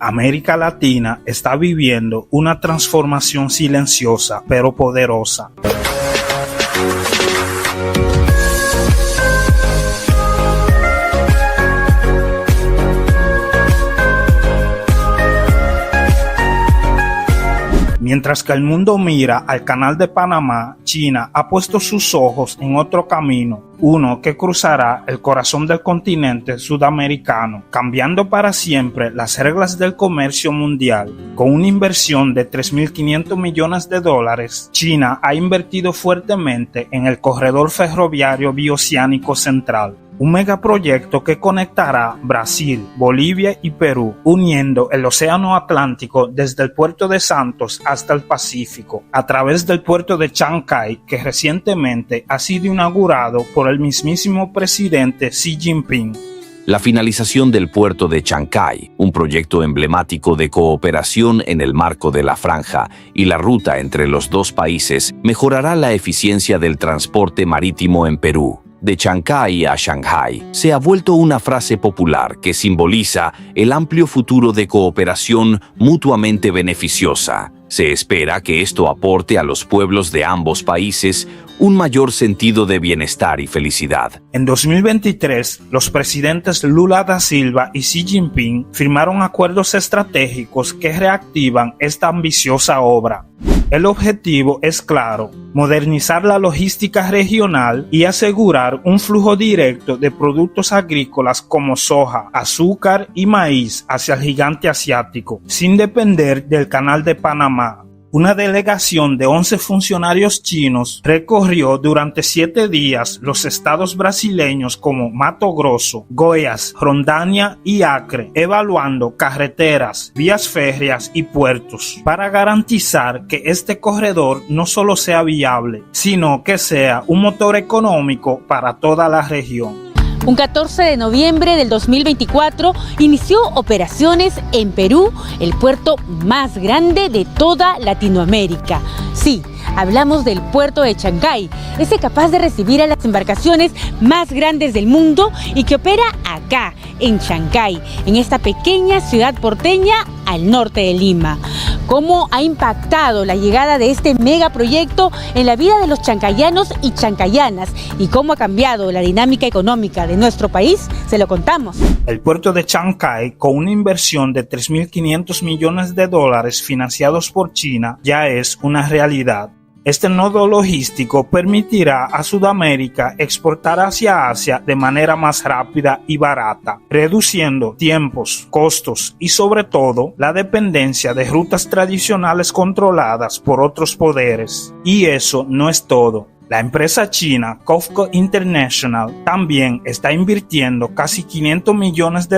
América Latina está viviendo una transformación silenciosa pero poderosa. Mientras que el mundo mira al Canal de Panamá, China ha puesto sus ojos en otro camino, uno que cruzará el corazón del continente sudamericano, cambiando para siempre las reglas del comercio mundial. Con una inversión de $3.500 millones, China ha invertido fuertemente en el corredor ferroviario bioceánico central, un megaproyecto que conectará Brasil, Bolivia y Perú, uniendo el Océano Atlántico desde el puerto de Santos hasta el Pacífico, a través del puerto de Chancay, que recientemente ha sido inaugurado por el mismísimo presidente Xi Jinping. La finalización del puerto de Chancay, un proyecto emblemático de cooperación en el marco de la franja y la ruta entre los dos países, mejorará la eficiencia del transporte marítimo en Perú. De Chancay a Shanghái se ha vuelto una frase popular que simboliza el amplio futuro de cooperación mutuamente beneficiosa. Se espera que esto aporte a los pueblos de ambos países un mayor sentido de bienestar y felicidad. En 2023, los presidentes Lula da Silva y Xi Jinping firmaron acuerdos estratégicos que reactivan esta ambiciosa obra. El objetivo es claro: modernizar la logística regional y asegurar un flujo directo de productos agrícolas como soja, azúcar y maíz hacia el gigante asiático, sin depender del Canal de Panamá. Una delegación de 11 funcionarios chinos recorrió durante 7 días los estados brasileños como Mato Grosso, Goiás, Rondônia y Acre, evaluando carreteras, vías férreas y puertos para garantizar que este corredor no solo sea viable, sino que sea un motor económico para toda la región. Un 14 de noviembre del 2024 inició operaciones en Perú, el puerto más grande de toda Latinoamérica. Sí, hablamos del puerto de Chancay, ese capaz de recibir a las embarcaciones más grandes del mundo y que opera acá, en Chancay, en esta pequeña ciudad porteña al norte de Lima. ¿Cómo ha impactado la llegada de este megaproyecto en la vida de los chancayanos y chancayanas? ¿Y cómo ha cambiado la dinámica económica de nuestro país? Se lo contamos. El puerto de Chancay, con una inversión de $3.500 millones financiados por China, ya es una realidad. Este nodo logístico permitirá a Sudamérica exportar hacia Asia de manera más rápida y barata, reduciendo tiempos, costos y sobre todo la dependencia de rutas tradicionales controladas por otros poderes. Y eso no es todo. La empresa china COFCO International también está invirtiendo casi $500 millones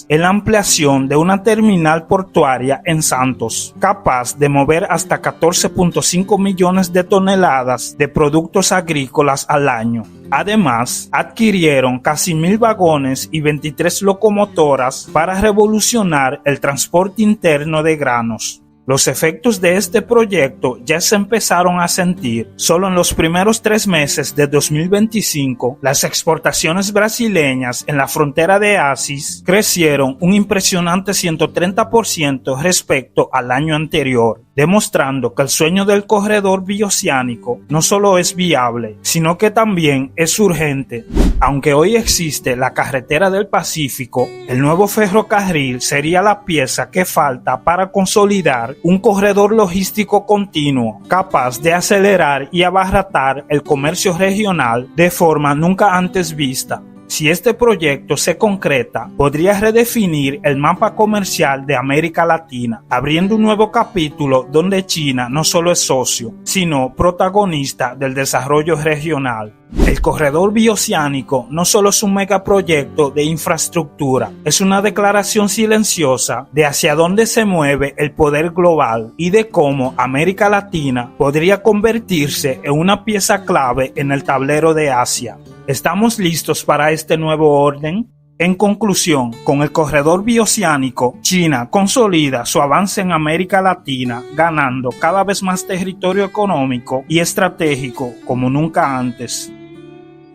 en la ampliación de una terminal portuaria en Santos, capaz de mover hasta 14.5 millones de toneladas de productos agrícolas al año. Además, adquirieron casi 1,000 vagones y 23 locomotoras para revolucionar el transporte interno de granos. Los efectos de este proyecto ya se empezaron a sentir. Solo en los primeros 3 meses de 2025, las exportaciones brasileñas en la frontera de Assis crecieron un impresionante 130% respecto al año anterior, demostrando que el sueño del corredor bioceánico no solo es viable, sino que también es urgente. Aunque hoy existe la carretera del Pacífico, el nuevo ferrocarril sería la pieza que falta para consolidar un corredor logístico continuo, capaz de acelerar y abaratar el comercio regional de forma nunca antes vista. Si este proyecto se concreta, podría redefinir el mapa comercial de América Latina, abriendo un nuevo capítulo donde China no solo es socio, sino protagonista del desarrollo regional. El corredor bioceánico no solo es un megaproyecto de infraestructura, es una declaración silenciosa de hacia dónde se mueve el poder global y de cómo América Latina podría convertirse en una pieza clave en el tablero de Asia. ¿Estamos listos para este nuevo orden? En conclusión, con el corredor bioceánico, China consolida su avance en América Latina, ganando cada vez más territorio económico y estratégico como nunca antes.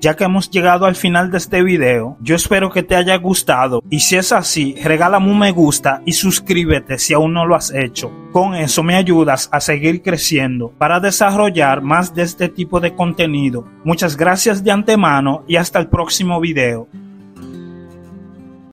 Ya que hemos llegado al final de este video, yo espero que te haya gustado y si es así, regálame un me gusta y suscríbete si aún no lo has hecho. Con eso me ayudas a seguir creciendo para desarrollar más de este tipo de contenido. Muchas gracias de antemano y hasta el próximo video.